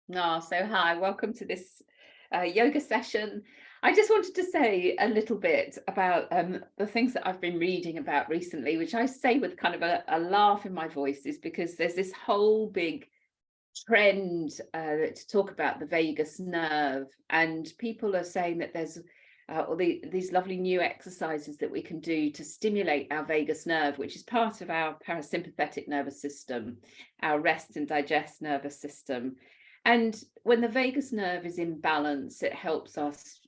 So hi, welcome to this yoga session. I just wanted to say a little bit about the things that I've been reading about recently, which I say with kind of a laugh in my voice, is because there's this whole big trend to talk about the vagus nerve, and people are saying that there's these lovely new exercises that we can do to stimulate our vagus nerve, which is part of our parasympathetic nervous system, our rest and digest nervous system. And when the vagus nerve is in balance, it helps us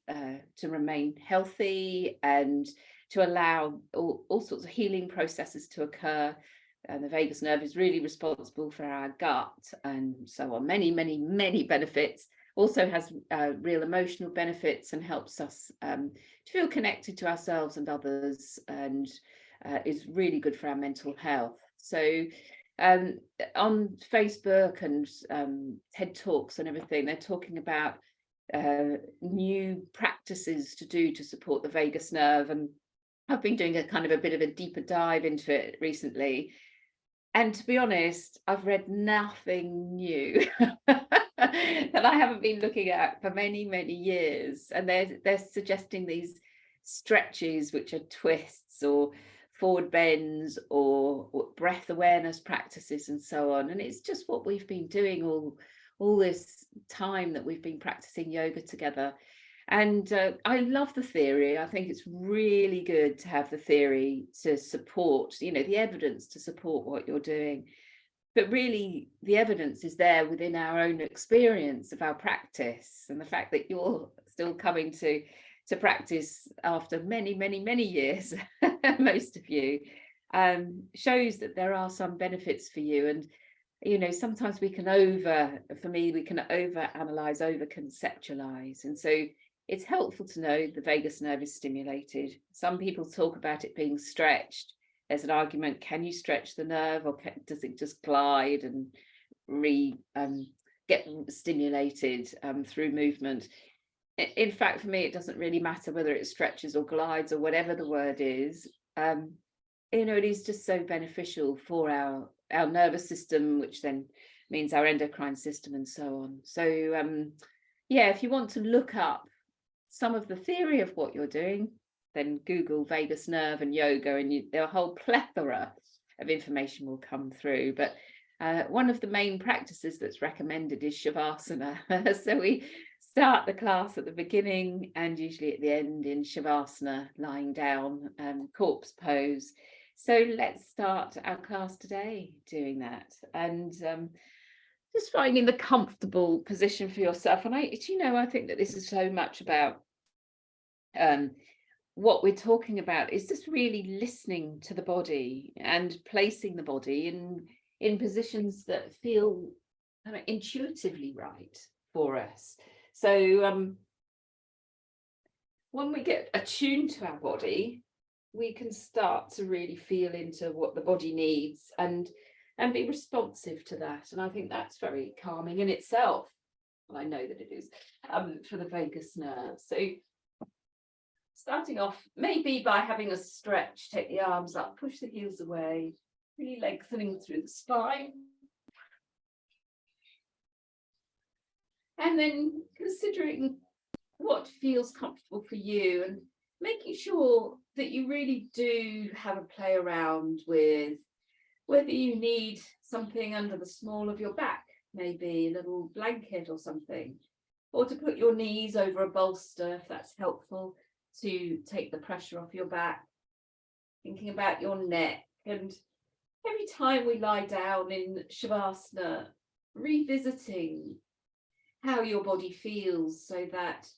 to remain healthy and to allow all sorts of healing processes to occur. And the vagus nerve is really responsible for our gut and so on. Many, many, many benefits. Also has real emotional benefits and helps us to feel connected to ourselves and others, and is really good for our mental health. So on Facebook and TED Talks and everything, they're talking about new practices to do to support the vagus nerve. And I've been doing a kind of a bit of a deeper dive into it recently. And to be honest, I've read nothing new that I haven't been looking at for many, many years. And they're suggesting these stretches, which are twists or forward bends or breath awareness practices and so on. And it's just what we've been doing all this time that we've been practicing yoga together. And I love the theory. I think it's really good to have the theory to support, the evidence to support what you're doing. But really, the evidence is there within our own experience of our practice, and the fact that you're still coming to practice after many, many, many years, most of you, shows that there are some benefits for you. And sometimes we can over analyze, over conceptualize. And so it's helpful to know the vagus nerve is stimulated. Some people talk about it being stretched. There's an argument, can you stretch the nerve, or does it just glide and get stimulated through movement? In fact, for me, it doesn't really matter whether it stretches or glides or whatever the word is. It is just so beneficial for our nervous system, which then means our endocrine system and so on. So if you want to look up some of the theory of what you're doing, then Google vagus nerve and yoga, and there are a whole plethora of information will come through. But one of the main practices that's recommended is Shavasana. So we start the class at the beginning and usually at the end in Shavasana, lying down, corpse pose. So let's start our class today doing that. And just finding the comfortable position for yourself. And I think that this is so much about what we're talking about is just really listening to the body and placing the body in positions that feel kind of intuitively right for us. So when we get attuned to our body, we can start to really feel into what the body needs and be responsive to that. And I think that's very calming in itself. And I know that it is for the vagus nerve. So starting off maybe by having a stretch, take the arms up, push the heels away, really lengthening through the spine. And then considering what feels comfortable for you and making sure that you really do have a play around with whether you need something under the small of your back, maybe a little blanket or something, or to put your knees over a bolster if that's helpful to take the pressure off your back. Thinking about your neck, and every time we lie down in Shavasana, revisiting how your body feels so that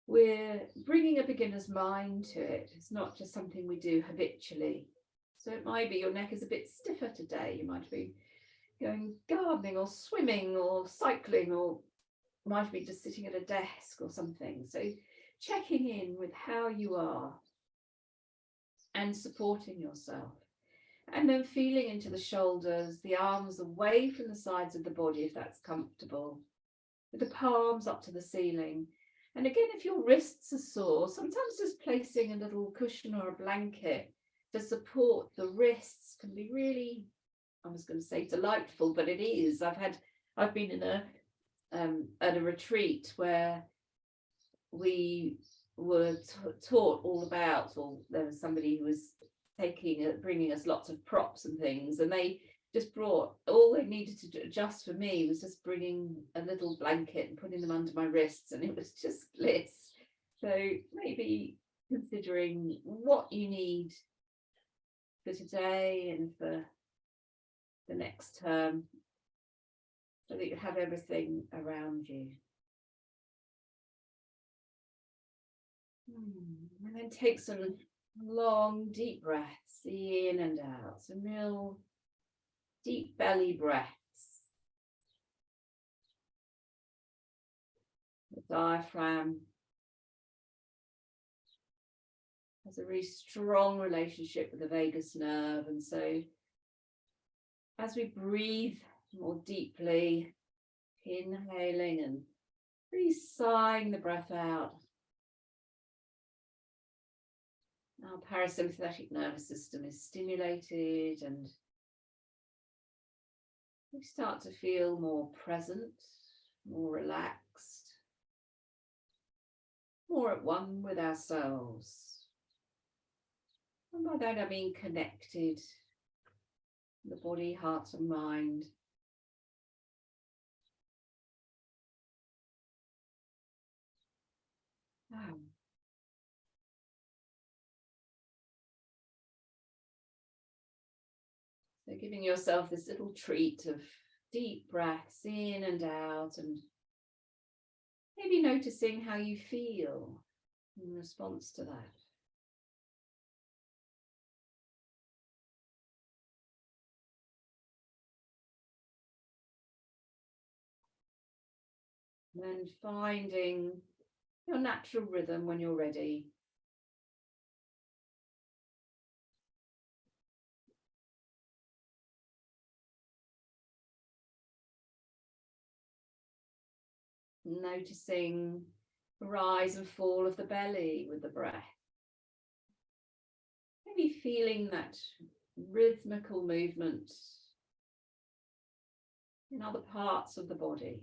we're bringing a beginner's mind to it. It's not just something we do habitually. So it might be your neck is a bit stiffer today. You might be going gardening or swimming or cycling, or might be just sitting at a desk or something. So checking in with how you are and supporting yourself. And then feeling into the shoulders, the arms away from the sides of the body if that's comfortable, with the palms up to the ceiling. And again, if your wrists are sore, sometimes just placing a little cushion or a blanket to support the wrists can be really, I was going to say delightful, but it is. I've been in a at a retreat where we were taught all about, or there was somebody who was bringing us lots of props and things, and they just brought, all they needed to do just for me was just bringing a little blanket and putting them under my wrists, and it was just bliss. So maybe considering what you need for today and for the next term, so that you have everything around you. And then take some long, deep breaths in and out, some real deep belly breaths. The diaphragm has a really strong relationship with the vagus nerve, and so as we breathe more deeply, inhaling and really sighing the breath out, our parasympathetic nervous system is stimulated, and we start to feel more present, more relaxed, more at one with ourselves. And by that I mean connected, the body, heart and mind. Wow. So giving yourself this little treat of deep breaths in and out, and maybe noticing how you feel in response to that. And finding your natural rhythm when you're ready. Noticing the rise and fall of the belly with the breath. Maybe feeling that rhythmical movement in other parts of the body.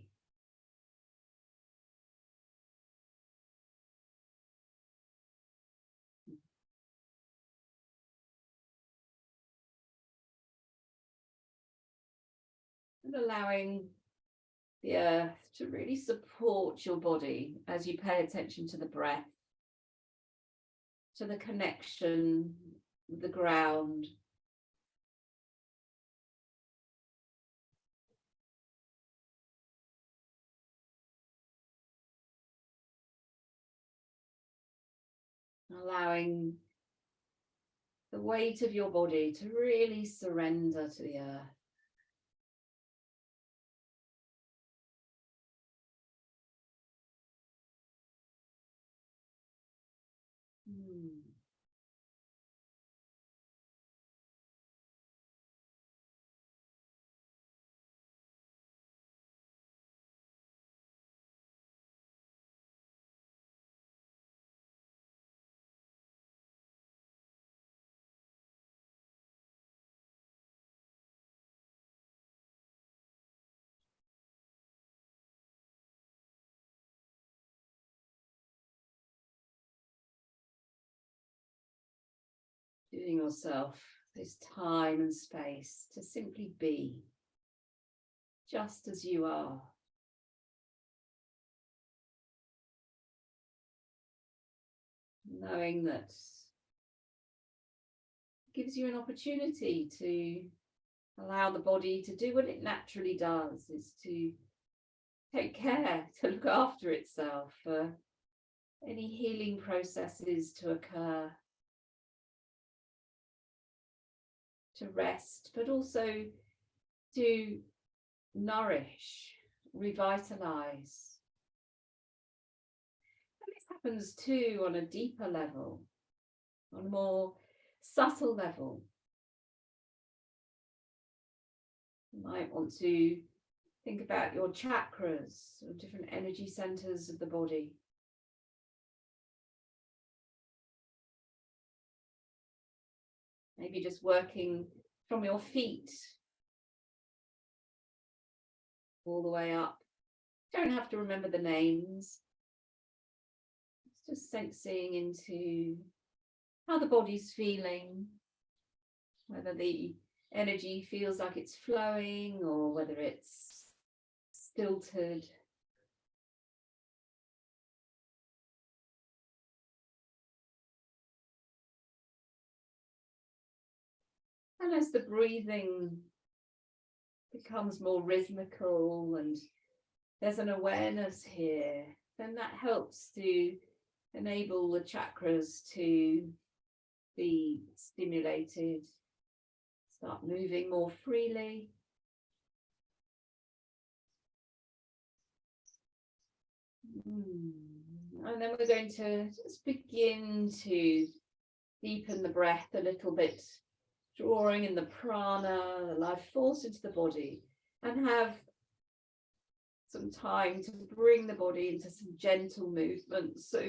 And allowing the earth to really support your body as you pay attention to the breath, to the connection with the ground. Allowing the weight of your body to really surrender to the earth. Giving yourself this time and space to simply be, just as you are. Knowing that gives you an opportunity to allow the body to do what it naturally does, is to take care, to look after itself, for any healing processes to occur, to rest, but also to nourish, revitalize. And this happens too on a deeper level, on a more subtle level. You might want to think about your chakras, or different energy centers of the body. Maybe just working from your feet all the way up, Don't have to remember the names. It's just sensing into how the body's feeling, whether the energy feels like it's flowing or whether it's stilted. And as the breathing becomes more rhythmical and there's an awareness here, then that helps to enable the chakras to be stimulated, start moving more freely. And then we're going to just begin to deepen the breath a little bit, drawing in the prana, the life force into the body, and have some time to bring the body into some gentle movements. So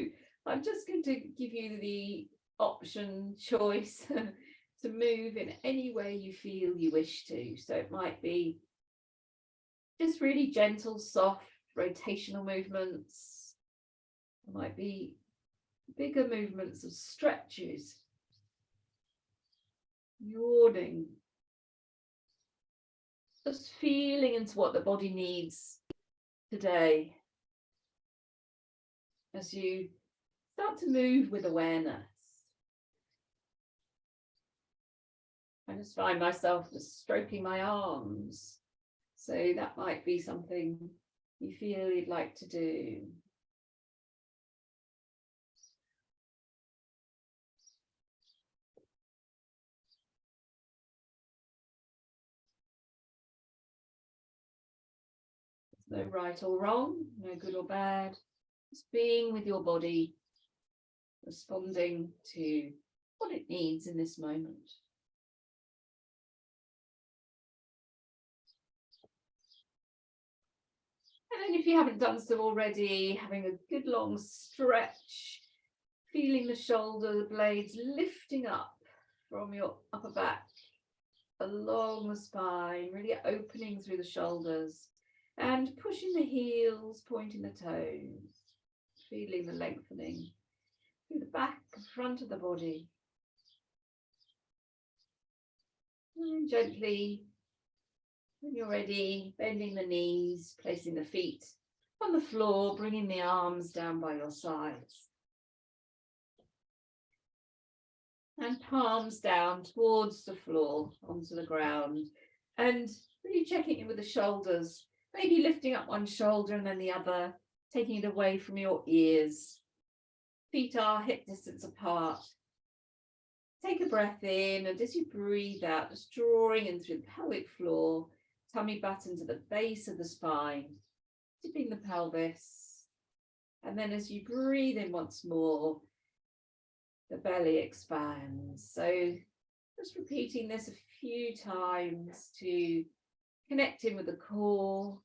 I'm just going to give you the option choice to move in any way you feel you wish to. So it might be just really gentle, soft, rotational movements. It might be bigger movements of stretches, yawning, just feeling into what the body needs today as you start to move with awareness. I just find myself just stroking my arms, so that might be something you feel you'd like to do. No right or wrong, no good or bad, just being with your body, responding to what it needs in this moment. And then if you haven't done so already, having a good long stretch, feeling the shoulder blades lifting up from your upper back, along the spine, really opening through the shoulders, and pushing the heels, pointing the toes, feeling the lengthening through the back and front of the body. And gently, when you're ready, bending the knees, placing the feet on the floor, bringing the arms down by your sides. And palms down towards the floor, onto the ground. And really checking in with the shoulders, maybe lifting up one shoulder and then the other, taking it away from your ears. Feet are hip distance apart. Take a breath in, and as you breathe out, just drawing in through the pelvic floor, tummy button to the base of the spine, dipping the pelvis. And then as you breathe in once more, the belly expands. So just repeating this a few times to connect in with the core,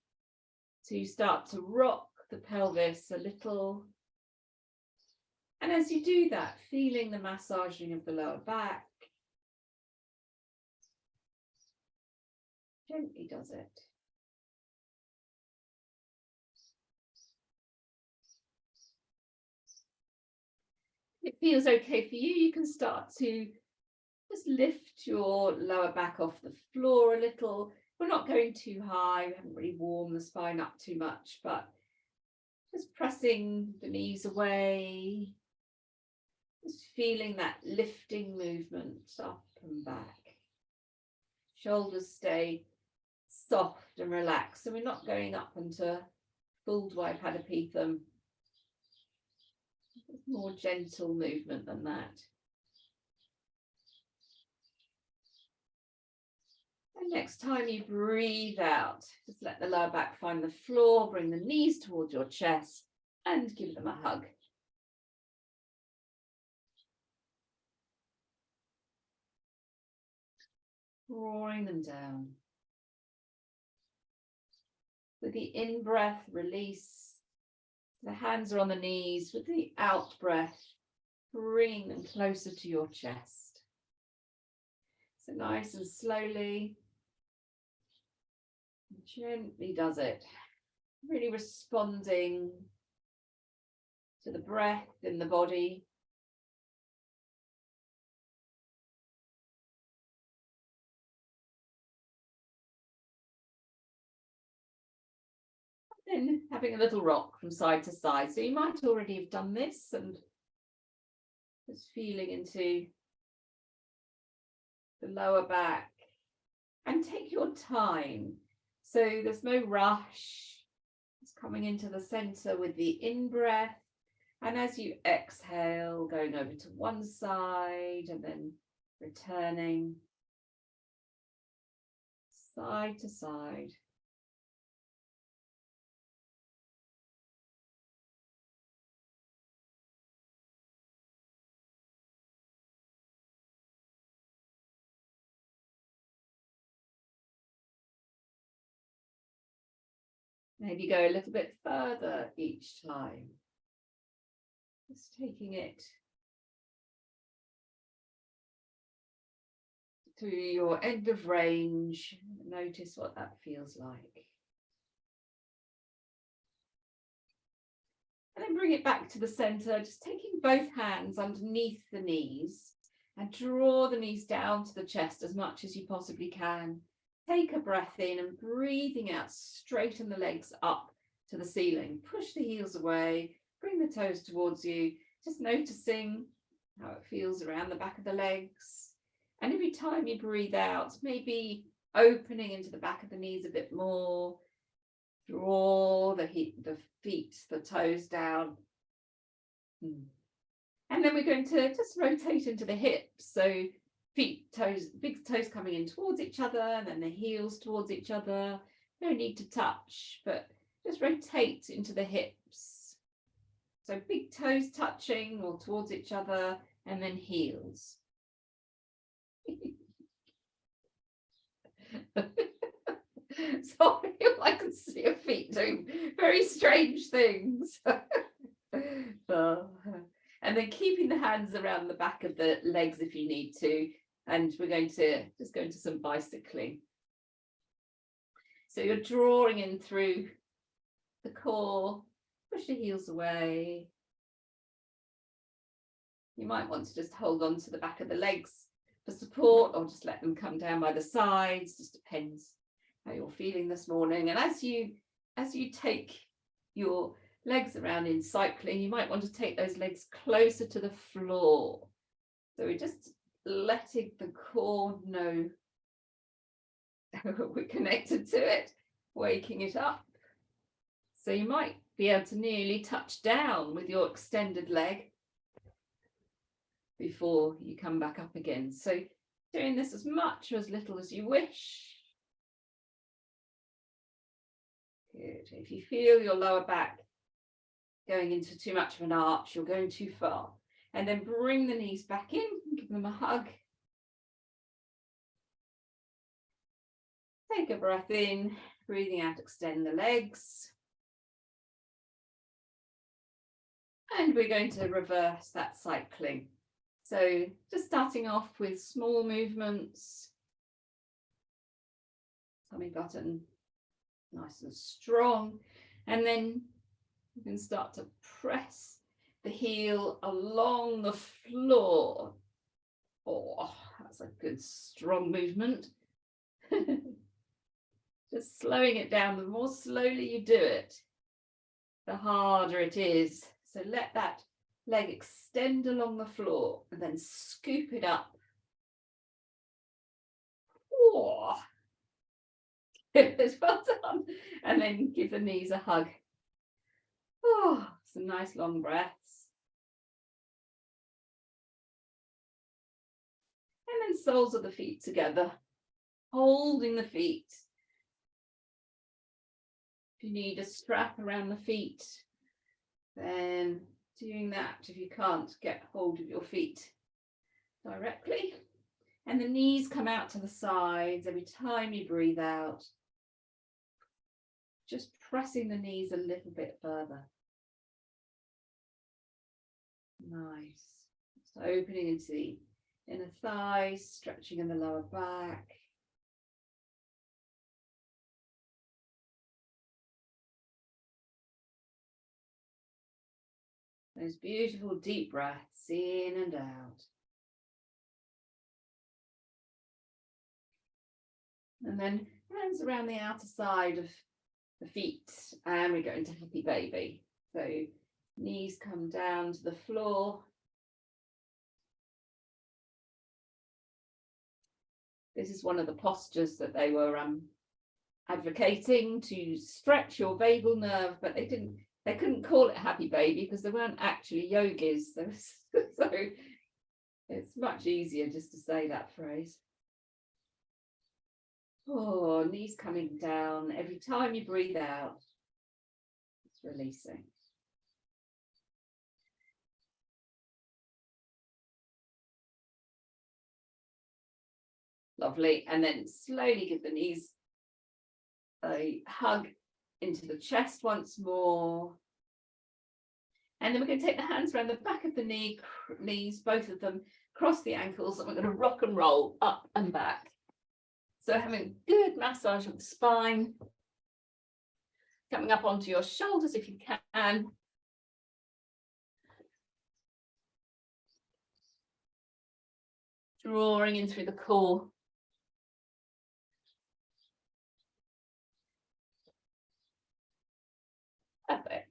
to start to rock the pelvis a little. And as you do that, feeling the massaging of the lower back, gently does it. If it feels okay for you, you can start to just lift your lower back off the floor a little. We're not going too high, we haven't really warmed the spine up too much, but just pressing the knees away, just feeling that lifting movement up and back. Shoulders stay soft and relaxed, so we're not going up into full Dvipadapatham. More gentle movement than that. And next time you breathe out, just let the lower back find the floor, bring the knees towards your chest and give them a hug. Drawing them down. With the in-breath, release. The hands are on the knees. With the out-breath, bringing them closer to your chest. So nice and slowly, gently does it. really responding to the breath in the body. Then having a little rock from side to side. So you might already have done this, and just feeling into the lower back, and take your time. So there's no rush. It's coming into the center with the in-breath. And as you exhale, going over to one side and then returning side to side. Maybe go a little bit further each time. Just taking it to your end of range. Notice what that feels like. And then bring it back to the center, just taking both hands underneath the knees and draw the knees down to the chest as much as you possibly can. Take a breath in and breathing out, straighten the legs up to the ceiling. Push the heels away, bring the toes towards you, just noticing how it feels around the back of the legs. And every time you breathe out, maybe opening into the back of the knees a bit more. Draw the feet, the toes down. And then we're going to just rotate into the hips. So feet, toes, big toes coming in towards each other, and then the heels towards each other. No need to touch, but just rotate into the hips. So big toes touching or towards each other, and then heels. So I feel I can see your feet doing very strange things. And then keeping the hands around the back of the legs if you need to. And we're going to just go into some bicycling. So you're drawing in through the core, push the heels away. You might want to just hold on to the back of the legs for support, or just let them come down by the sides. Just depends how you're feeling this morning. And as you take your legs around in cycling, you might want to take those legs closer to the floor. So we're just letting the core know we're connected to it, waking it up. So you might be able to nearly touch down with your extended leg before you come back up again. So doing this as much or as little as you wish. Good. If you feel your lower back going into too much of an arch, you're going too far. And then bring the knees back in, give them a hug. Take a breath in, breathing out, extend the legs. And we're going to reverse that cycling. So just starting off with small movements. Tummy button nice and strong. And then you can start to press the heel along the floor. Oh, that's a good strong movement. Just slowing it down. The more slowly you do it, the harder it is. So let that leg extend along the floor and then scoop it up. Oh. Well done. And then give the knees a hug. Oh, some nice long breaths. And then soles of the feet together, holding the feet. If you need a strap around the feet, then doing that if you can't get hold of your feet directly. And the knees come out to the sides every time you breathe out. Just pressing the knees a little bit further. Nice. So opening into the inner thighs, stretching in the lower back. Those beautiful deep breaths in and out. And then hands around the outer side of the feet, and we go into happy baby. So knees come down to the floor. This is one of the postures that they were advocating to stretch your vagal nerve, but they couldn't call it happy baby because they weren't actually yogis. So it's much easier just to say that phrase. Oh, knees coming down. Every time you breathe out, it's releasing. Lovely. And then slowly give the knees a hug into the chest once more. And then we're going to take the hands around the back of the knees, both of them, cross the ankles, and we're going to rock and roll up and back. So having good massage of the spine, coming up onto your shoulders if you can. Drawing in through the core. Perfect.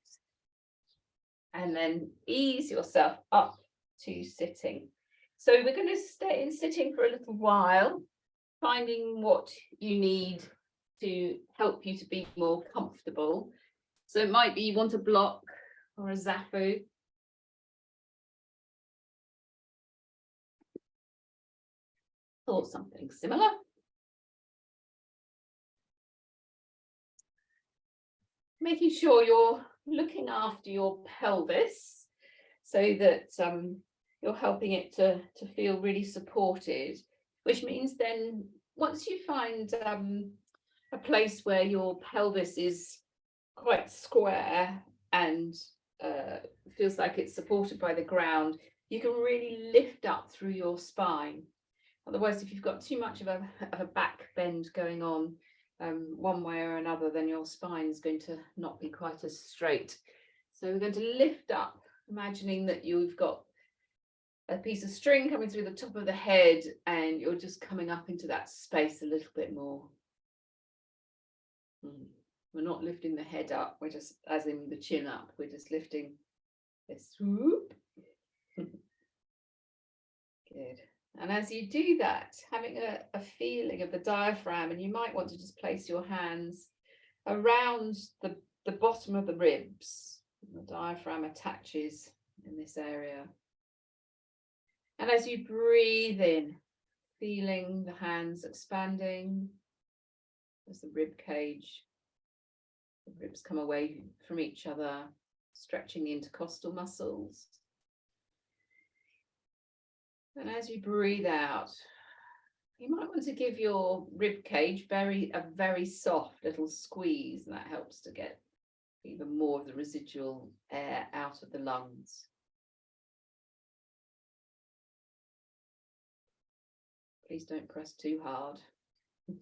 And then ease yourself up to sitting. So we're going to stay in sitting for a little while, finding what you need to help you to be more comfortable. So it might be you want a block or a zafu. Or something similar. Making sure you're looking after your pelvis so that you're helping it to feel really supported, which means then once you find a place where your pelvis is quite square and feels like it's supported by the ground, you can really lift up through your spine. Otherwise, if you've got too much of a back bend going on one way or another, then your spine is going to not be quite as straight. So we're going to lift up, imagining that you've got a piece of string coming through the top of the head and you're just coming up into that space a little bit more. We're not lifting the head up, we're just, as in the chin up, we're just lifting this swoop. Good. And as you do that, having a feeling of the diaphragm, and you might want to just place your hands around the bottom of the ribs. The diaphragm attaches in this area. And as you breathe in, feeling the hands expanding as the rib cage, the ribs come away from each other, stretching the intercostal muscles. And as you breathe out, you might want to give your rib cage a very soft little squeeze, and that helps to get even more of the residual air out of the lungs. Please don't press too hard. It's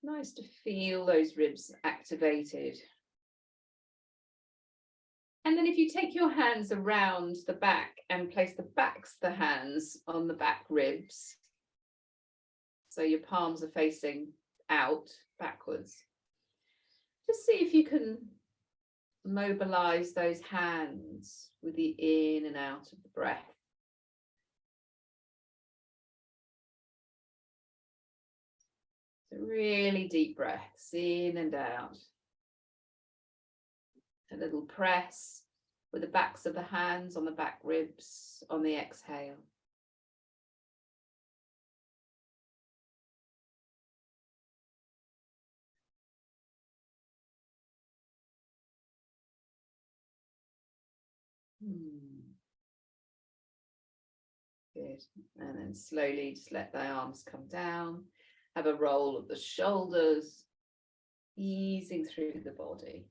nice to feel those ribs activated. And then if you take your hands around the back and place the backs of the hands on the back ribs, so your palms are facing out, backwards, just see if you can mobilize those hands with the in and out of the breath. So really deep breaths in and out. A little press with the backs of the hands on the back ribs on the exhale. Good. And then slowly just let the arms come down. Have a roll of the shoulders, easing through the body.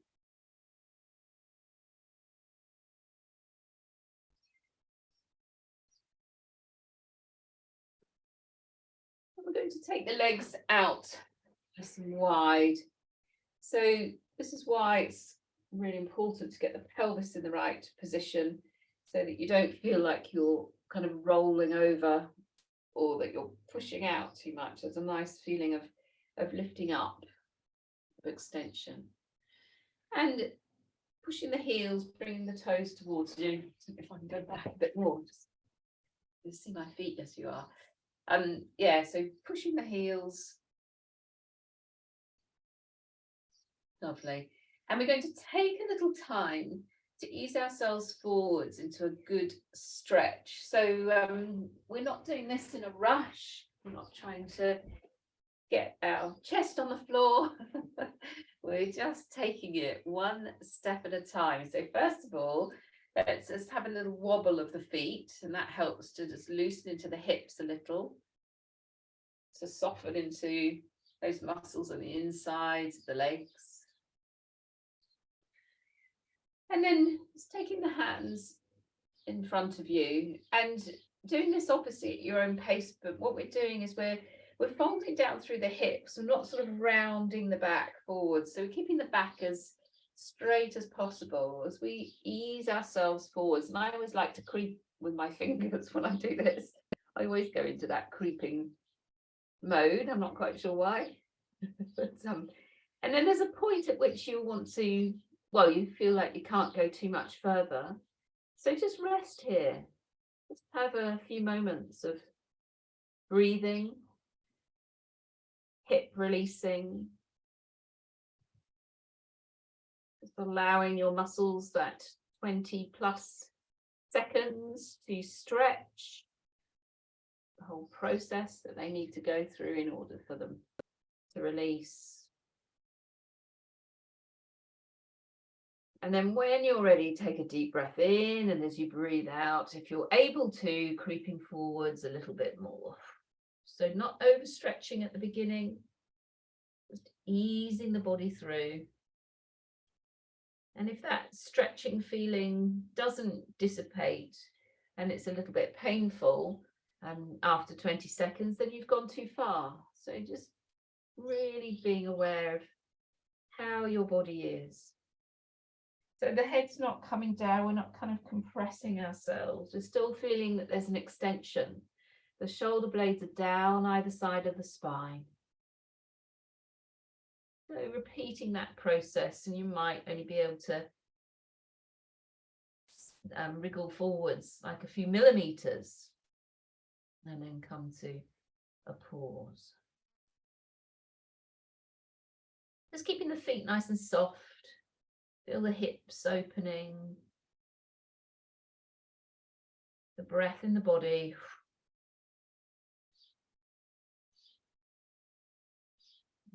We're going to take the legs out nice and wide. So this is why it's really important to get the pelvis in the right position so that you don't feel like you're kind of rolling over or that you're pushing out too much. There's a nice feeling of lifting up, of extension. And pushing the heels, bringing the toes towards you. So if I can go back a bit more, just you see my feet as you are. Yeah, so pushing the heels. Lovely. And we're going to take a little time to ease ourselves forwards into a good stretch. So we're not doing this in a rush. We're not trying to get our chest on the floor. We're just taking it one step at a time. So first of all, let's just have a little wobble of the feet, and that helps to just loosen into the hips a little, to soften into those muscles on the insides of the legs. And then just taking the hands in front of you and doing this obviously at your own pace, but what we're doing is we're folding down through the hips. We're not sort of rounding the back forward. So we're keeping the back as straight as possible as we ease ourselves forwards. And I always like to creep with my fingers when I do this. I always go into that creeping mode. I'm not quite sure why. But, and then there's a point at which you want to, well, you feel like you can't go too much further. So just rest here. Just have a few moments of breathing, hip releasing, just allowing your muscles that 20 plus seconds to stretch, the whole process that they need to go through in order for them to release. And then when you're ready, take a deep breath in, and as you breathe out, if you're able to, creeping forwards a little bit more. So not overstretching at the beginning, just easing the body through. And if that stretching feeling doesn't dissipate and it's a little bit painful, after 20 seconds, then you've gone too far. So just really being aware of how your body is. So the head's not coming down, we're not kind of compressing ourselves. We're still feeling that there's an extension. The shoulder blades are down either side of the spine. So repeating that process, and you might only be able to wriggle forwards like a few millimeters and then come to a pause. Just keeping the feet nice and soft. Feel the hips opening, the breath in the body.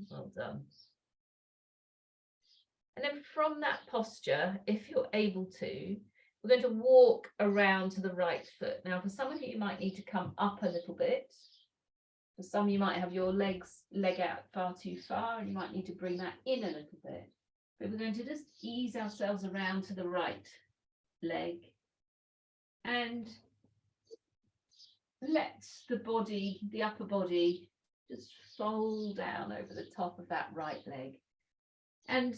Well done. And then from that posture, if you're able to, we're going to walk around to the right foot. Now, for some of you, you might need to come up a little bit. For some, you might have your leg out far too far, and you might need to bring that in a little bit. But we're going to just ease ourselves around to the right leg and let the body, the upper body, just fold down over the top of that right leg. And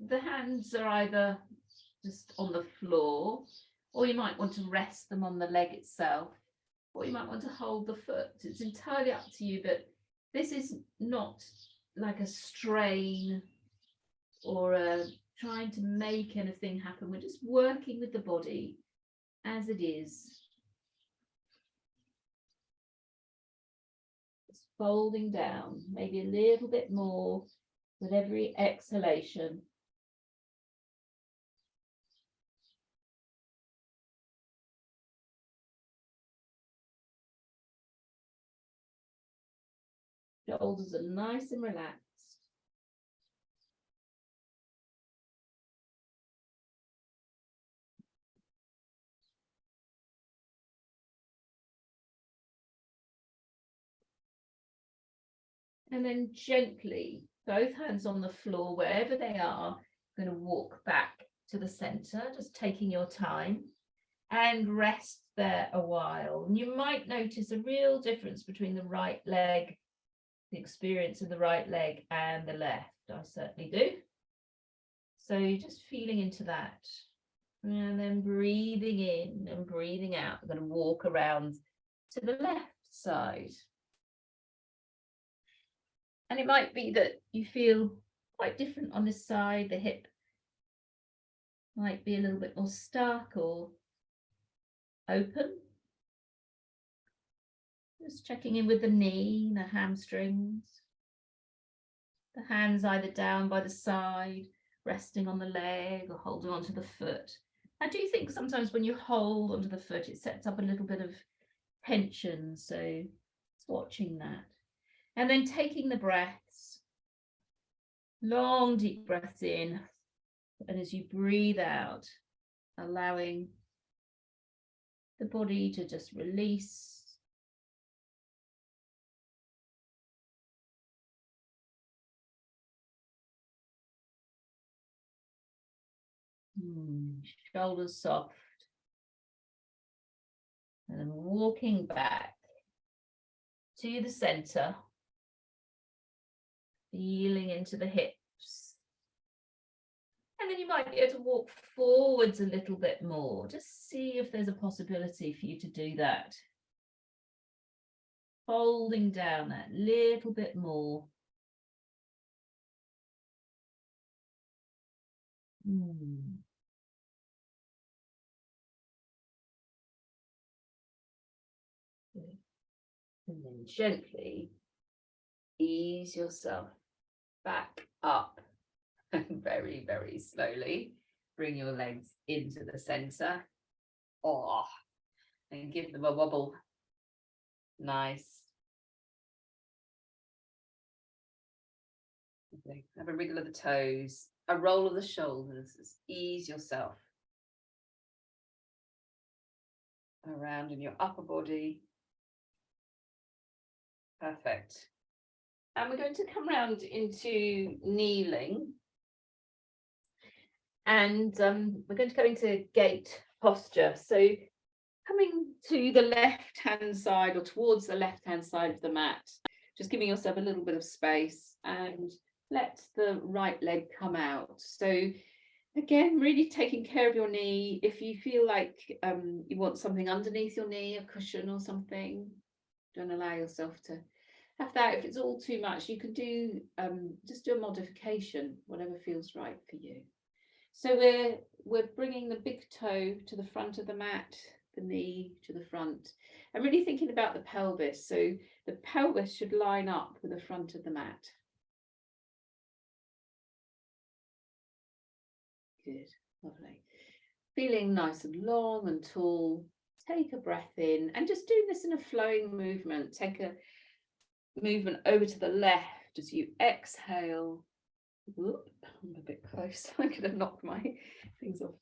the hands are either just on the floor, or you might want to rest them on the leg itself, or you might want to hold the foot. It's entirely up to you, but this is not like a strain or trying to make anything happen. We're just working with the body as it is. Just folding down, maybe a little bit more with every exhalation. Shoulders are nice and relaxed. And then gently, both hands on the floor, wherever they are, going to walk back to the center, just taking your time, and rest there a while. And you might notice a real difference between the right leg, the experience of the right leg and the left. I certainly do. So you're just feeling into that. And then breathing in and breathing out. I'm going to walk around to the left side. And it might be that you feel quite different on this side. The hip might be a little bit more stuck or open. Just checking in with the knee, the hamstrings. The hands either down by the side, resting on the leg or holding onto the foot. I do think sometimes when you hold onto the foot, it sets up a little bit of tension. So it's watching that. And then taking the breaths, long, deep breaths in. And as you breathe out, allowing the body to just release. Shoulders soft. And then walking back to the center, feeling into the hips. And then you might be able to walk forwards a little bit more. Just see if there's a possibility for you to do that. Folding down that little bit more. And then gently ease yourself back up. And very, very slowly bring your legs into the center. And give them a wobble. Nice. Okay. Have a wriggle of the toes, a roll of the shoulders. Just ease yourself around in your upper body. Perfect. And we're going to come round into kneeling. And we're going to go into gate posture. So coming to the left-hand side or towards the left-hand side of the mat, just giving yourself a little bit of space and let the right leg come out. So again, really taking care of your knee. If you feel like you want something underneath your knee, a cushion or something, don't allow yourself to have that. If it's all too much, you can do just do a modification, whatever feels right for you. So we're bringing the big toe to the front of the mat, the knee to the front, and really thinking about the pelvis. So the pelvis should line up with the front of the mat. Good, lovely. Feeling nice and long and tall. Take a breath in and just doing this in a flowing movement. Take a movement over to the left as you exhale. Whoop, I'm a bit close. I could have knocked my things off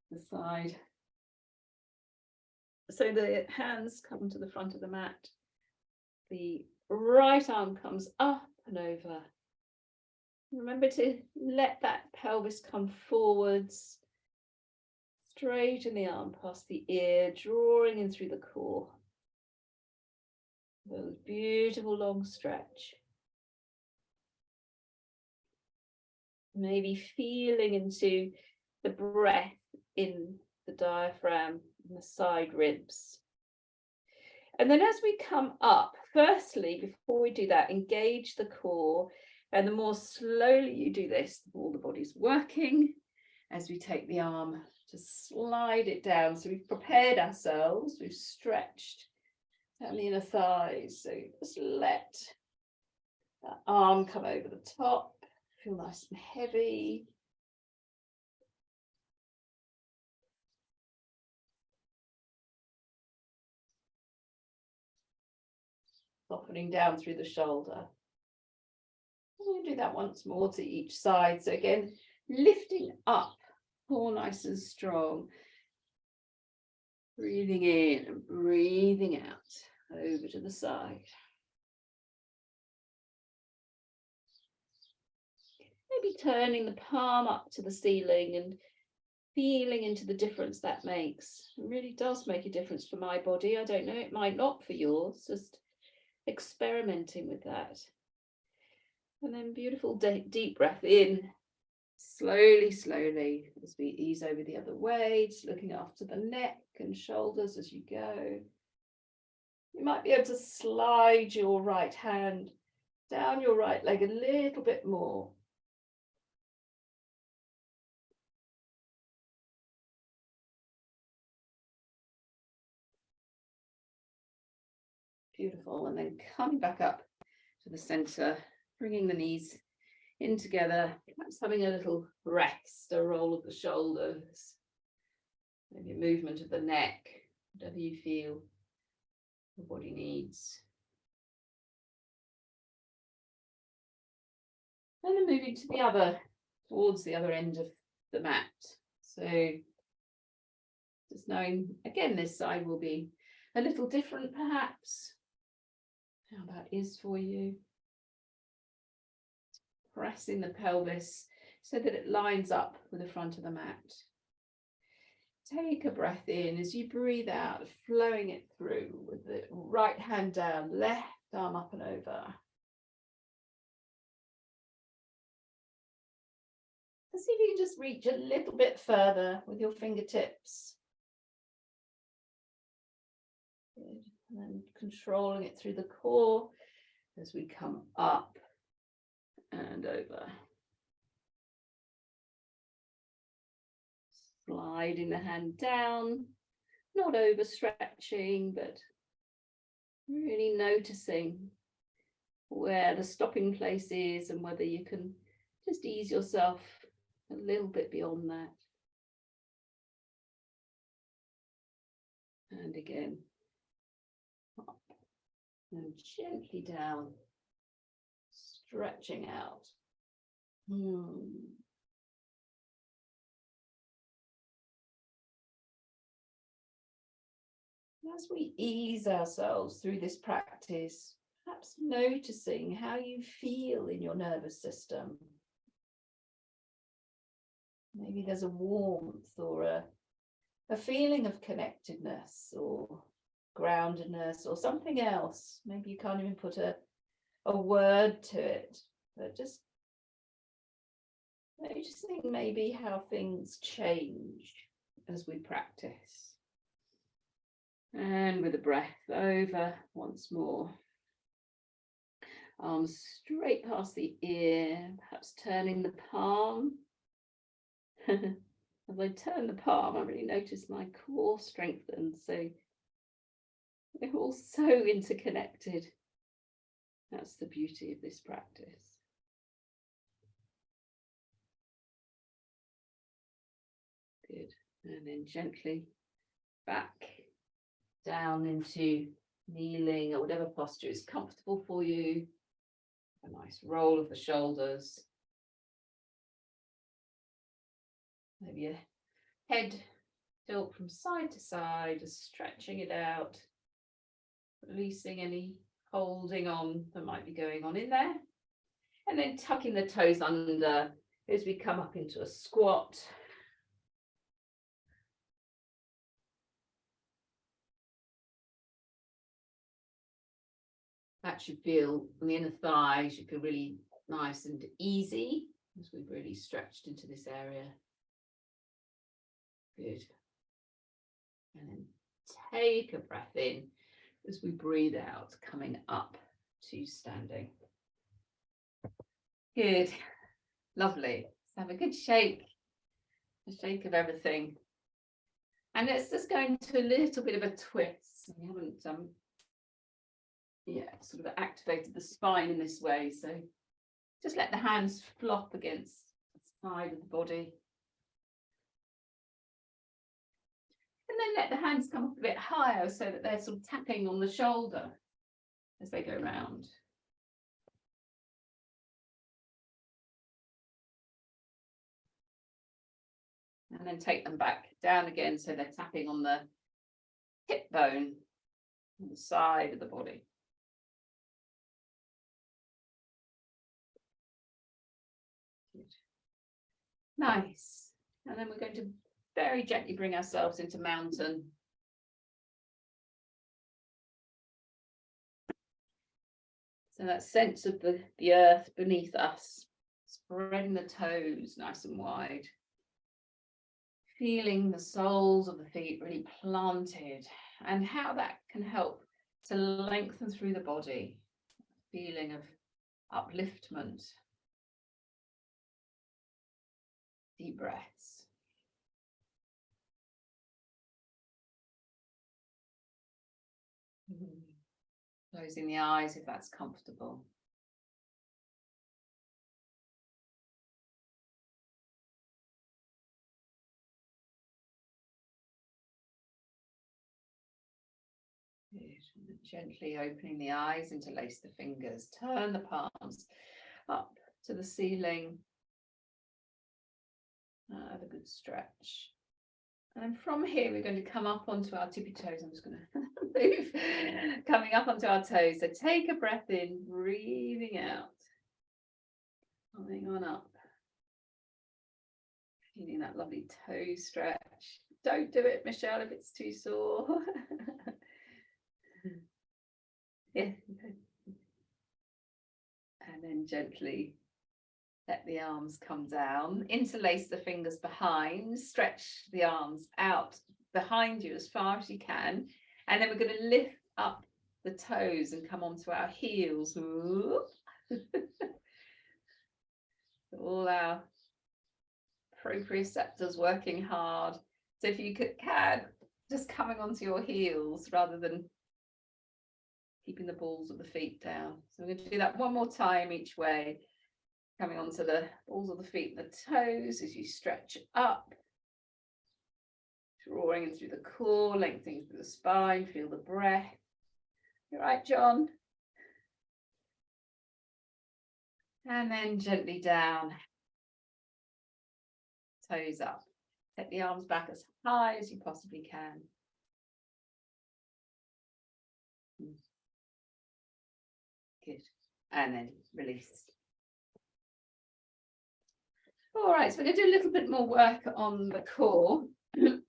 the side. So the hands come to the front of the mat. The right arm comes up and over. Remember to let that pelvis come forwards. Straighten the arm past the ear, drawing in through the core. Those beautiful long stretch. Maybe feeling into the breath in the diaphragm and the side ribs. And then as we come up, firstly, before we do that, engage the core. And the more slowly you do this, the more the body's working. As we take the arm to slide it down. So we've prepared ourselves, we've stretched that inner thighs. So just let that arm come over the top. Feel nice and heavy. Softening down through the shoulder. We'll do that once more to each side. So again, lifting up, core nice and strong. Breathing in and breathing out over to the side. Maybe turning the palm up to the ceiling and feeling into the difference that makes. It really does make a difference for my body. I don't know, it might not for yours. Just experimenting with that. And then beautiful deep breath in Slowly, slowly, as we ease over the other way, just looking after the neck and shoulders as you go. You might be able to slide your right hand down your right leg a little bit more. Beautiful. And then coming back up to the center, bringing the knees in together, perhaps having a little rest, a roll of the shoulders, maybe a movement of the neck, whatever you feel the body needs. And then moving to the other, towards the other end of the mat. So just knowing, again, this side will be a little different perhaps. How that is for you. Pressing the pelvis so that it lines up with the front of the mat. Take a breath in as you breathe out, flowing it through with the right hand down, left arm up and over. And see if you can just reach a little bit further with your fingertips. Good. And then controlling it through the core as we come up and over. Sliding the hand down, not overstretching, but really noticing where the stopping place is and whether you can just ease yourself a little bit beyond that. And again, up and gently down, stretching out. As we ease ourselves through this practice, perhaps noticing how you feel in your nervous system. Maybe there's a warmth or a feeling of connectedness or groundedness or something else. Maybe you can't even put a word to it, but just noticing maybe how things change as we practice. And with a breath over once more. Arms straight past the ear, perhaps turning the palm. As I turn the palm, I really notice my core strengthens. So we're all so interconnected. That's the beauty of this practice. Good. And then gently back down into kneeling or whatever posture is comfortable for you. A nice roll of the shoulders. Maybe a head tilt from side to side, just stretching it out, releasing any holding on that might be going on in there. And then tucking the toes under as we come up into a squat. That should feel, on the inner thigh, should feel really nice and easy as we've really stretched into this area. Good. And then take a breath in as we breathe out, coming up to standing. Good. Lovely. Let's have a good shake. A shake of everything. And let's just go into a little bit of a twist. We haven't sort of activated the spine in this way. So just let the hands flop against the side of the body. And then let the hands come up a bit higher so that they're sort of tapping on the shoulder as they go round. And then take them back down again so they're tapping on the hip bone on the side of the body. Good. Nice. And then we're going to very gently bring ourselves into mountain. So that sense of the earth beneath us. Spreading the toes nice and wide. Feeling the soles of the feet really planted, and how that can help to lengthen through the body. Feeling of upliftment. Deep breaths. Closing the eyes if that's comfortable. Good. And gently opening the eyes, interlace the fingers, turn the palms up to the ceiling. Have a good stretch. And then from here, we're going to come up onto our tippy toes. I'm just going to move, coming up onto our toes. So take a breath in, breathing out, coming on up. Feeling that lovely toe stretch. Don't do it, Michelle, if it's too sore. Yeah. And then gently let the arms come down, interlace the fingers behind, stretch the arms out behind you as far as you can. And then we're going to lift up the toes and come onto our heels. All our proprioceptors working hard. So if you can, just coming onto your heels rather than keeping the balls of the feet down. So we're going to do that one more time each way. Coming onto the balls of the feet and the toes as you stretch up. Drawing in through the core, lengthening through the spine, feel the breath. You're right, John. And then gently down. Toes up. Take the arms back as high as you possibly can. Good. And then release. All right, so we're going to do a little bit more work on the core. And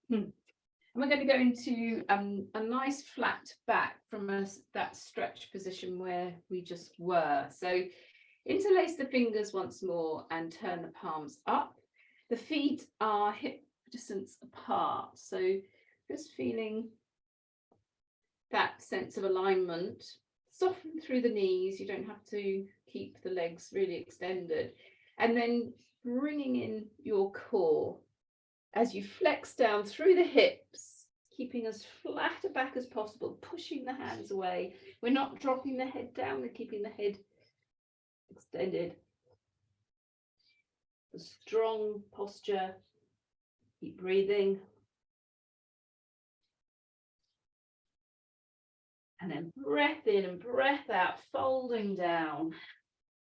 we're going to go into a nice flat back from that stretch position where we just were. So interlace the fingers once more and turn the palms up. The feet are hip distance apart. So just feeling that sense of alignment. Soften through the knees. You don't have to keep the legs really extended. And then bringing in your core as you flex down through the hips, keeping as flat a back as possible, pushing the hands away. We're not dropping the head down, we're keeping the head extended. The strong posture. Keep breathing. And then breath in and breath out, folding down.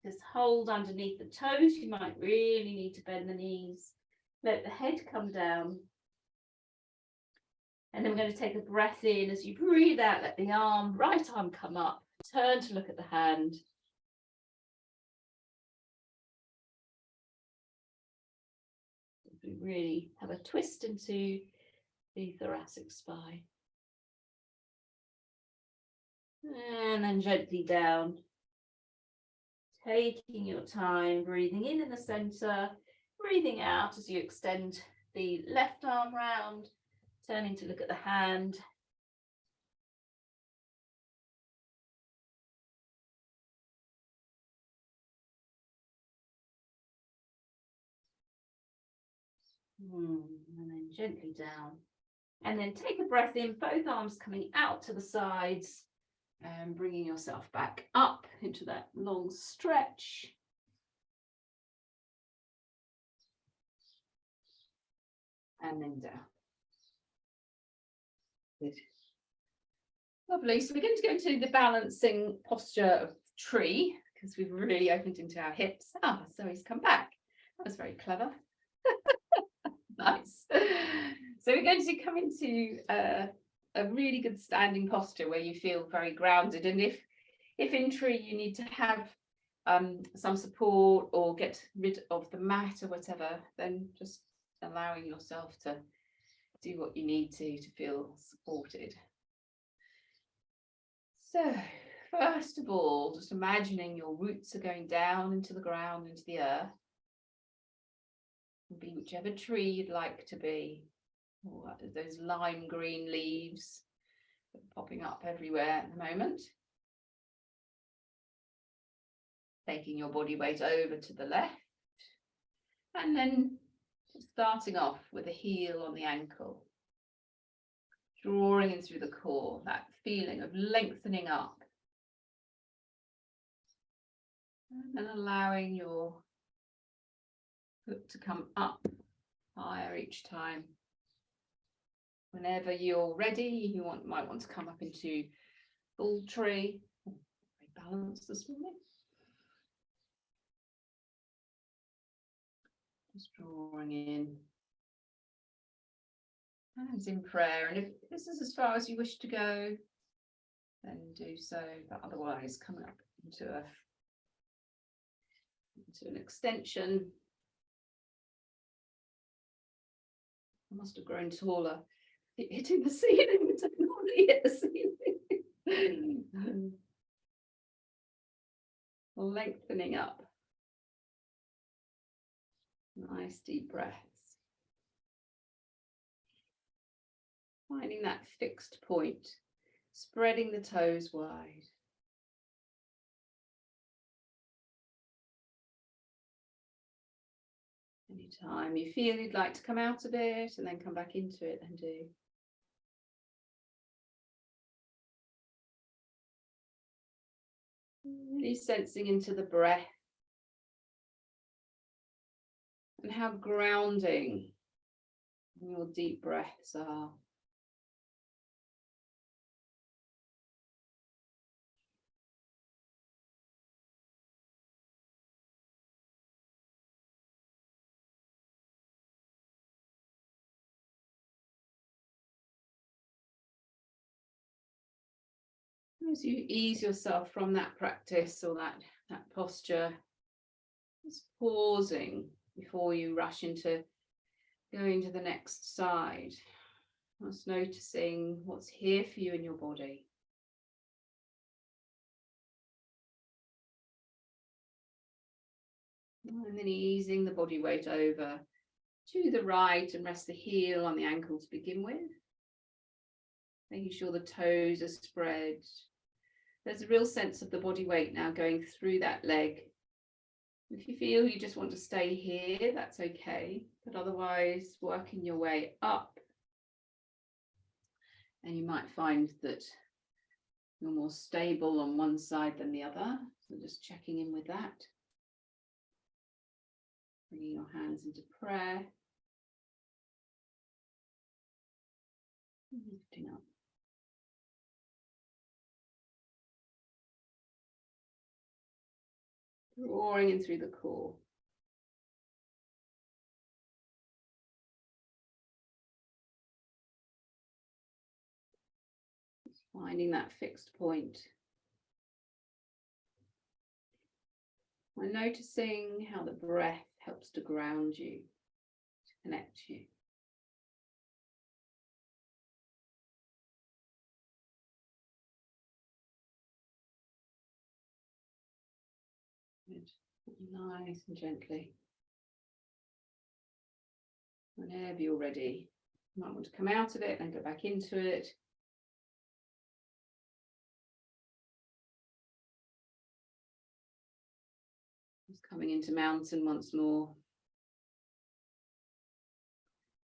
Just hold underneath the toes. You might really need to bend the knees. Let the head come down. And then we're going to take a breath in. As you breathe out, let the right arm come up. Turn to look at the hand. We really have a twist into the thoracic spine. And then gently down. Taking your time, breathing in the center, breathing out as you extend the left arm round, turning to look at the hand. And then gently down. And then take a breath in, both arms coming out to the sides. And bringing yourself back up into that long stretch. And then down. Good. Lovely. So we're going to go into the balancing posture of tree because we've really opened into our hips. Ah, so he's come back. That was very clever. Nice. So we're going to come into a really good standing posture where you feel very grounded, and if in tree you need to have some support or get rid of the mat or whatever, then just allowing yourself to do what you need to feel supported. So first of all, just imagining your roots are going down into the ground, into the earth. Be whichever tree you'd like to be. Or those lime green leaves popping up everywhere at the moment. Taking your body weight over to the left. And then starting off with a heel on the ankle. Drawing in through the core, that feeling of lengthening up. And then allowing your foot to come up higher each time. Whenever you're ready, you might want to come up into full tree. Very balanced this morning. Just drawing in. Hands in prayer. And if this is as far as you wish to go, then do so. But otherwise, coming up into an extension. I must have grown taller. Hitting the ceiling, I don't normally hit the ceiling. Lengthening up. Nice deep breaths. Finding that fixed point, spreading the toes wide. Anytime you feel you'd like to come out of it and then come back into it, then do. Really sensing into the breath and how grounding your deep breaths are. As you ease yourself from that practice or that posture, just pausing before you rush into going to the next side. Just noticing what's here for you in your body. And then easing the body weight over to the right and rest the heel on the ankle to begin with. Making sure the toes are spread. There's a real sense of the body weight now going through that leg. If you feel you just want to stay here, that's okay. But otherwise, working your way up. And you might find that you're more stable on one side than the other. So just checking in with that. Bringing your hands into prayer. Lifting up. Drawing in through the core. Just finding that fixed point. And noticing how the breath helps to ground you, to connect you. Good. Nice and gently. Whenever you're ready, you might want to come out of it and go back into it. Just coming into mountain once more.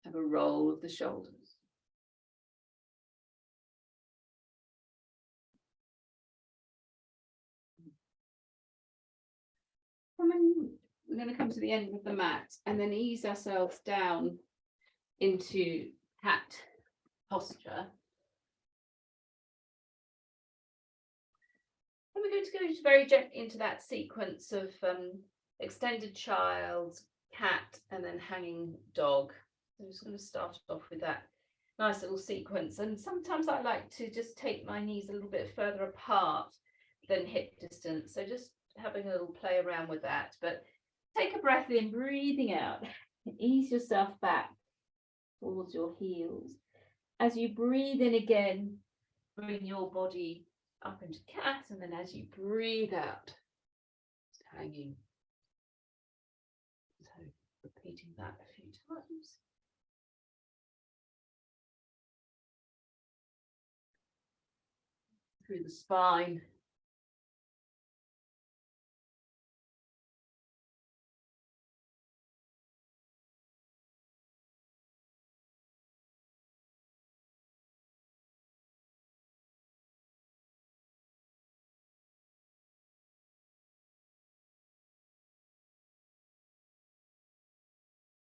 Have a roll of the shoulders. We're going to come to the end of the mat and then ease ourselves down into cat posture. And we're going to go very gently into that sequence of extended child, cat, and then hanging dog. So I'm just going to start off with that nice little sequence. And sometimes I like to just take my knees a little bit further apart than hip distance. So just having a little play around with that. But take a breath in, breathing out. Ease yourself back towards your heels. As you breathe in again, bring your body up into cat, and then as you breathe out, it's hanging. So repeating that a few times. Through the spine.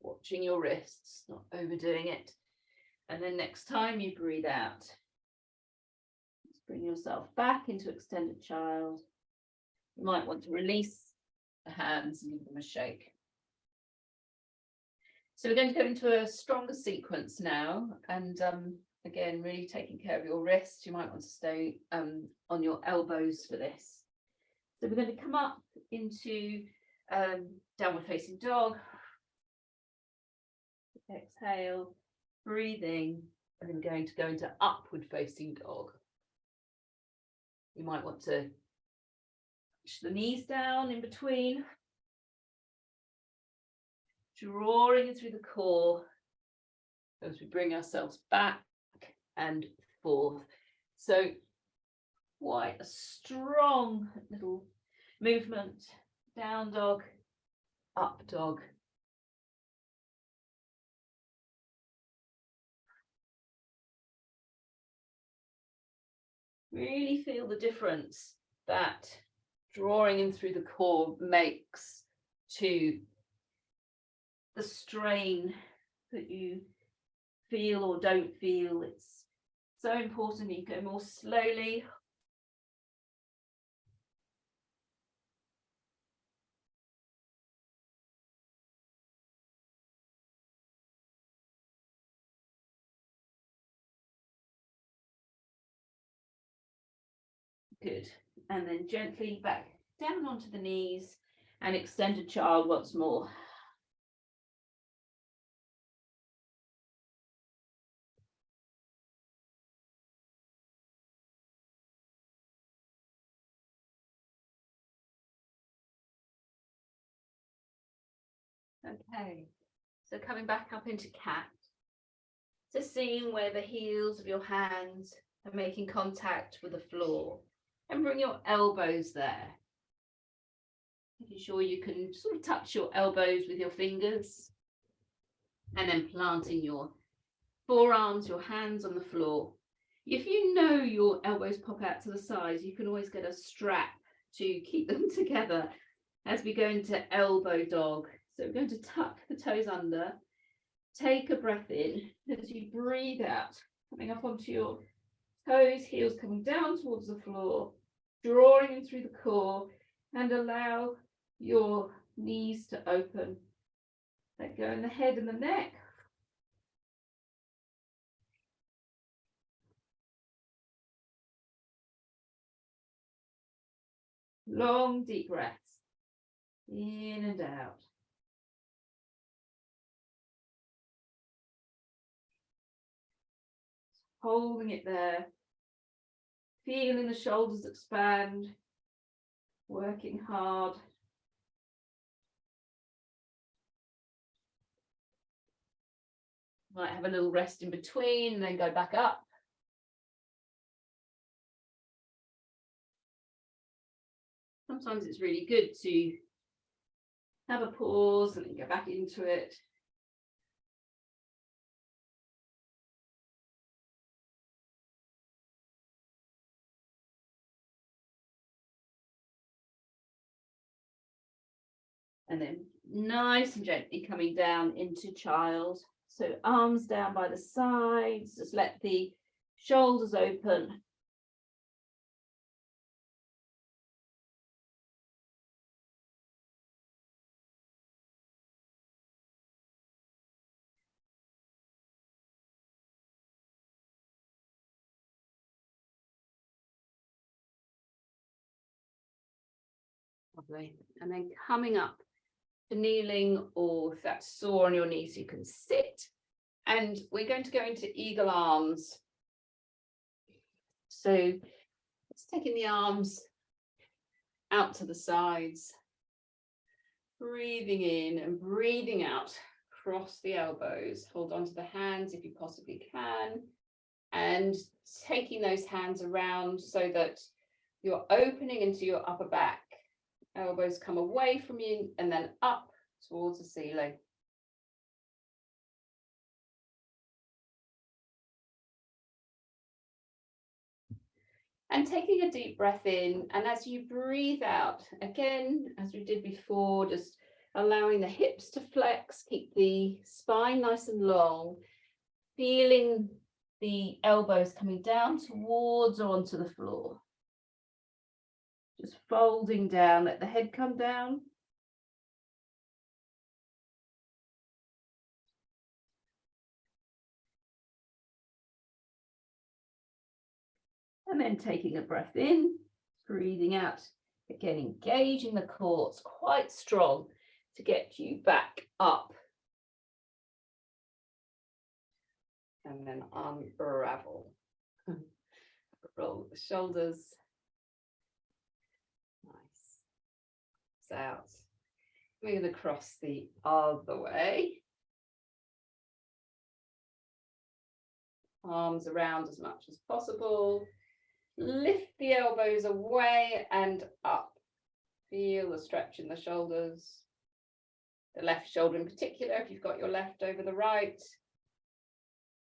Watching your wrists, not overdoing it. And then next time you breathe out, just bring yourself back into extended child. You might want to release the hands and give them a shake. So we're going to go into a stronger sequence now, and again, really taking care of your wrists. You might want to stay on your elbows for this. So we're going to come up into downward facing dog. Exhale, breathing, and then going to go into upward facing dog. You might want to push the knees down in between, drawing in through the core as we bring ourselves back and forth. So quite a strong little movement. Down dog, up dog. Really feel the difference that drawing in through the core makes to the strain that you feel or don't feel. It's so important you go more slowly. Good. And then gently back down onto the knees and extended child once more. Okay, so coming back up into cat. So seeing where the heels of your hands are making contact with the floor, and bring your elbows there. Making sure you can sort of touch your elbows with your fingers, and then planting your forearms, your hands on the floor. If you know your elbows pop out to the sides, you can always get a strap to keep them together as we go into elbow dog. So we're going to tuck the toes under, take a breath in as you breathe out, coming up onto your toes, heels coming down towards the floor, drawing in through the core, and allow your knees to open. Let go in the head and the neck. Long, deep breaths, in and out. Holding it there, feeling the shoulders expand, working hard. Might have a little rest in between, and then go back up. Sometimes it's really good to have a pause and then go back into it. And then nice and gently coming down into child. So arms down by the sides, just let the shoulders open. Lovely. And then coming up to kneeling, or if that's sore on your knees, you can sit. And we're going to go into eagle arms. So Just taking the arms out to the sides, breathing in and breathing out, cross the elbows, hold on to the hands if you possibly can, and taking those hands around so that you're opening into your upper back. Elbows come away from you and then up towards the ceiling. And taking a deep breath in, and as you breathe out, again, as we did before, just allowing the hips to flex, keep the spine nice and long, feeling the elbows coming down towards or onto the floor. Just folding down, let the head come down. And then taking a breath in, breathing out, again engaging the quads quite strong to get you back up. And then unravel. Roll the shoulders. Nice. It's out. We're going to cross the other way. Arms around as much as possible. Lift the elbows away and up. Feel the stretch in the shoulders. The left shoulder in particular, if you've got your left over the right.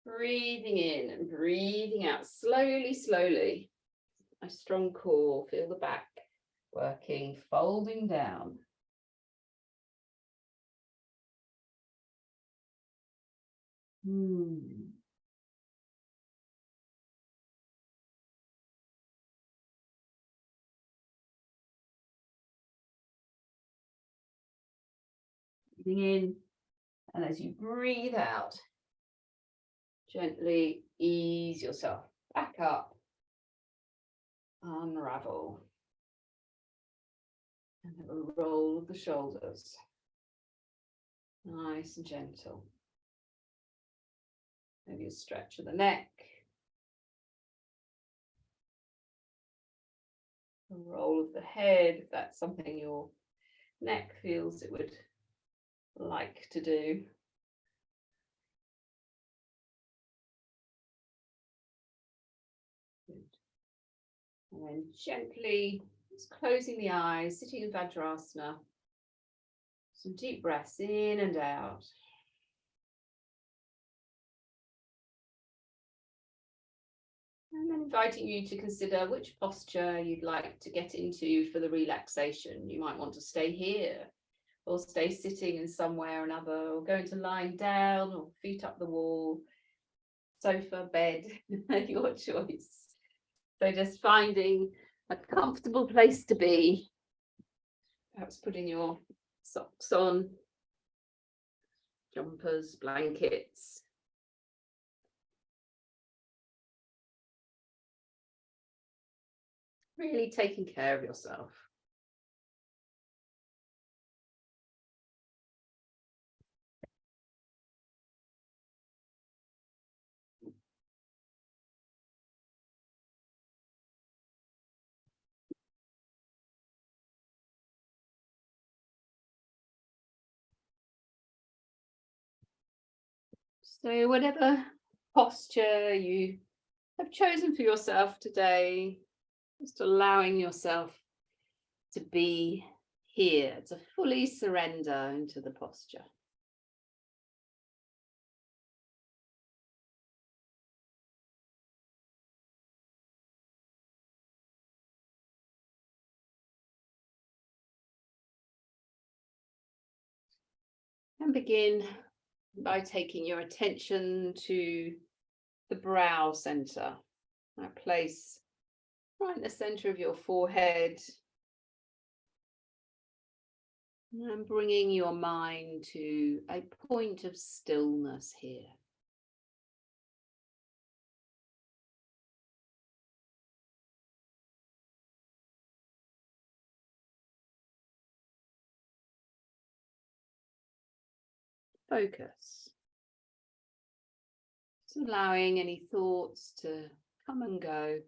Breathing in and breathing out slowly, slowly. A strong core, feel the back working, folding down. Breathing in, and as you breathe out, gently ease yourself back up, unravel, and have a roll of the shoulders, nice and gentle. Maybe a stretch of the neck, a roll of the head, if that's something your neck feels it would like to do. And then gently just closing the eyes, sitting in Vajrasana. Some deep breaths in and out. And then inviting you to consider which posture you'd like to get into for the relaxation. You might want to stay here, or stay sitting in somewhere or another, or go into lying down, or feet up the wall, sofa, bed, your choice. So just finding a comfortable place to be, perhaps putting your socks on, jumpers, blankets. Really taking care of yourself. So whatever posture you have chosen for yourself today, just allowing yourself to be here, to fully surrender into the posture. And begin by taking your attention to the brow center, that place right in the center of your forehead, and bringing your mind to a point of stillness here. Focus. Just allowing any thoughts to come and go.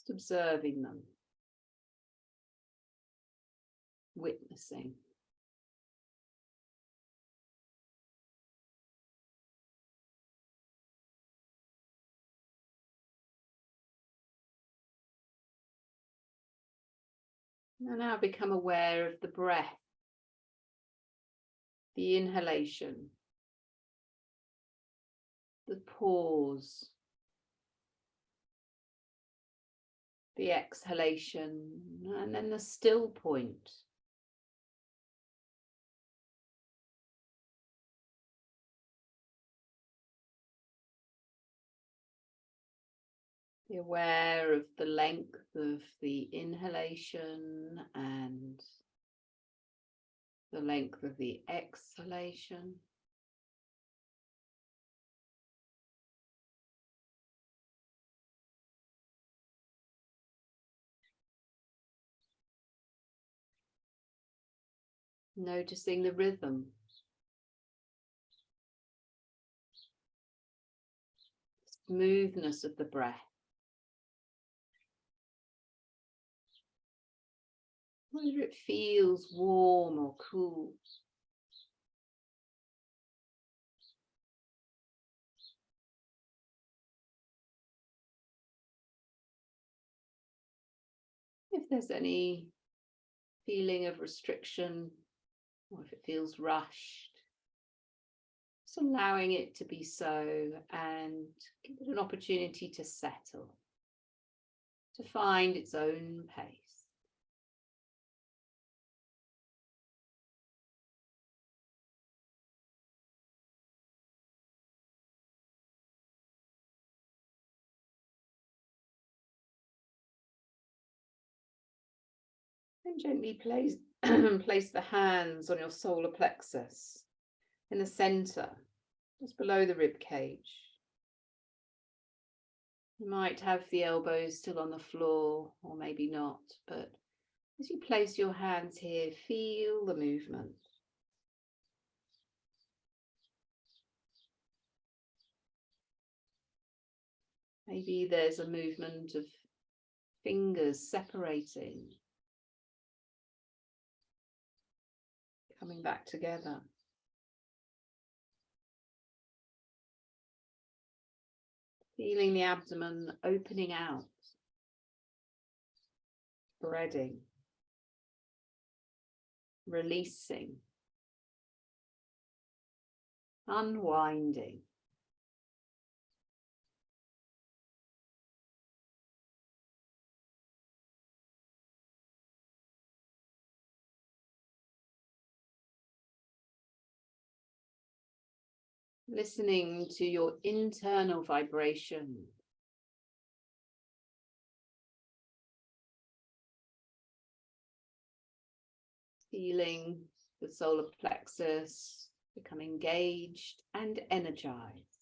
Just observing them, witnessing. And now become aware of the breath, the inhalation, the pause, the exhalation, and then the still point. Be aware of the length of the inhalation and the length of the exhalation. Noticing the rhythm, smoothness of the breath. Whether it feels warm or cool. If there's any feeling of restriction, or if it feels rushed, just allowing it to be so and give it an opportunity to settle, to find its own pace. And gently place, place the hands on your solar plexus in the center, just below the rib cage. You might have the elbows still on the floor, or maybe not, but as you place your hands here, feel the movement. Maybe there's a movement of fingers separating, coming back together. Feeling the abdomen opening out, spreading, releasing, unwinding. Listening to your internal vibration. Feeling the solar plexus become engaged and energized.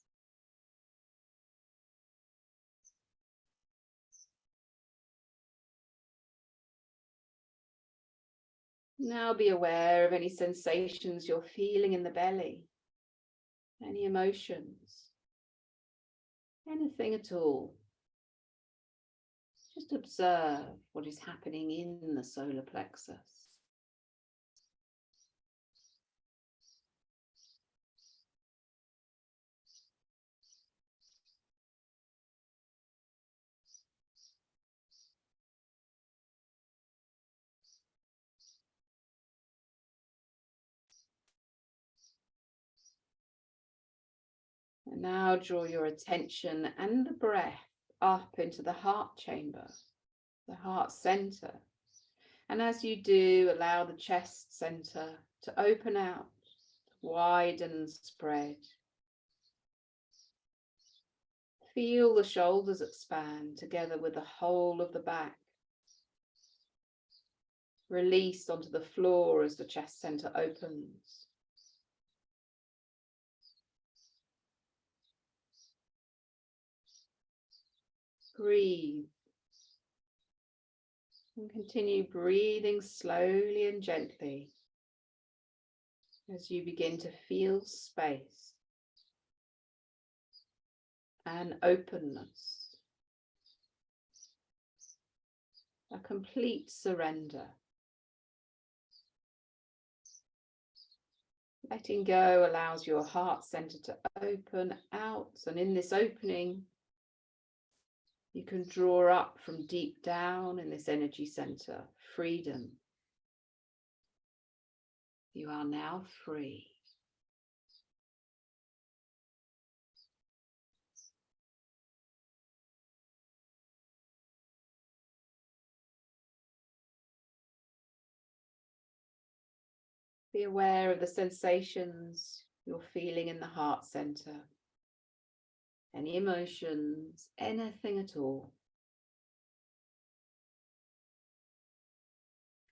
Now be aware of any sensations you're feeling in the belly. Any emotions, anything at all. Just observe what is happening in the solar plexus. And now draw your attention and the breath up into the heart chamber, the heart center. And as you do, allow the chest center to open out, widen and spread. Feel the shoulders expand together with the whole of the back. Release onto the floor as the chest center opens. Breathe. And continue breathing slowly and gently as you begin to feel space and openness. a complete surrender. Letting go allows your heart center to open out, and in this opening, you can draw up from deep down in this energy center, freedom. You are now free. Be aware of the sensations you're feeling in the heart center. Any emotions, anything at all.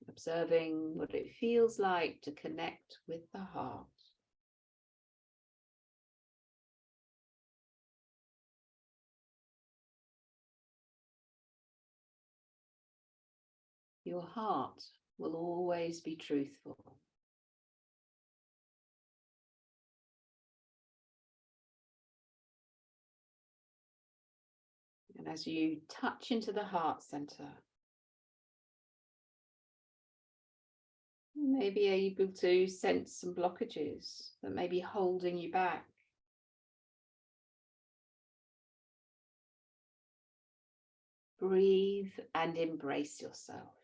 Observing what it feels like to connect with the heart. Your heart will always be truthful. And as you touch into the heart center, you may be able to sense some blockages that may be holding you back. Breathe and embrace yourself.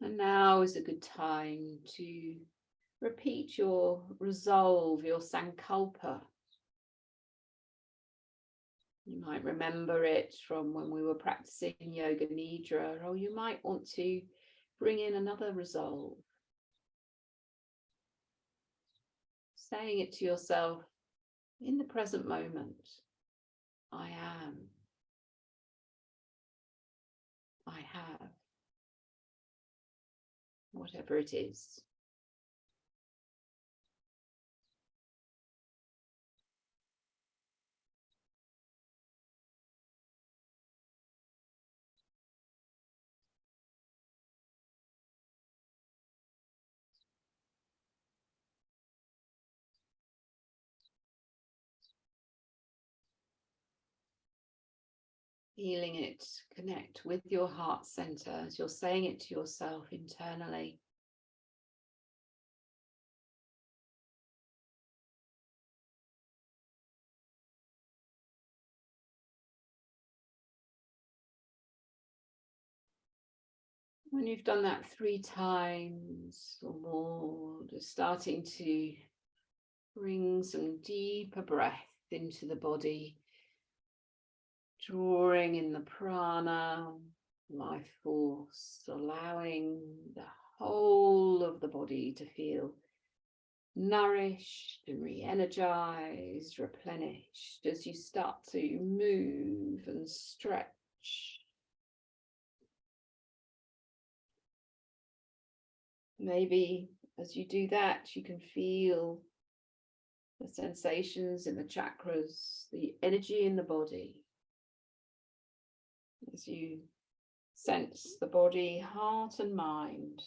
And now is a good time to repeat your resolve, your sankalpa. You might remember it from when we were practicing Yoga Nidra, or you might want to bring in another resolve. Saying it to yourself in the present moment. I am. I have. Whatever it is. Feeling it connect with your heart center as you're saying it to yourself internally. When you've done that 3 times or more, just starting to bring some deeper breath into the body, drawing in the prana, life force, allowing the whole of the body to feel nourished and re-energized, replenished as you start to move and stretch. Maybe as you do that, you can feel the sensations in the chakras, the energy in the body. As you sense the body, heart and mind.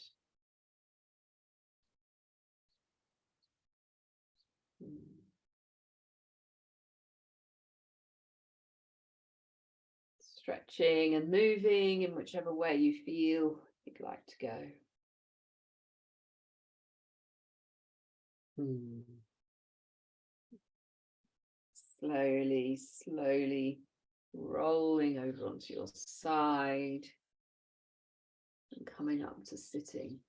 Stretching and moving in whichever way you feel you'd like to go. Slowly, slowly rolling over onto your side and coming up to sitting.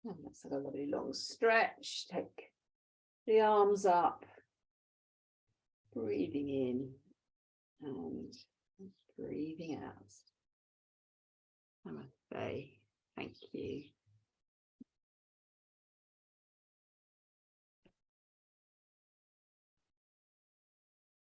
And let's have a lovely long stretch. Take the arms up, breathing in and breathing out. Namaste. Thank you.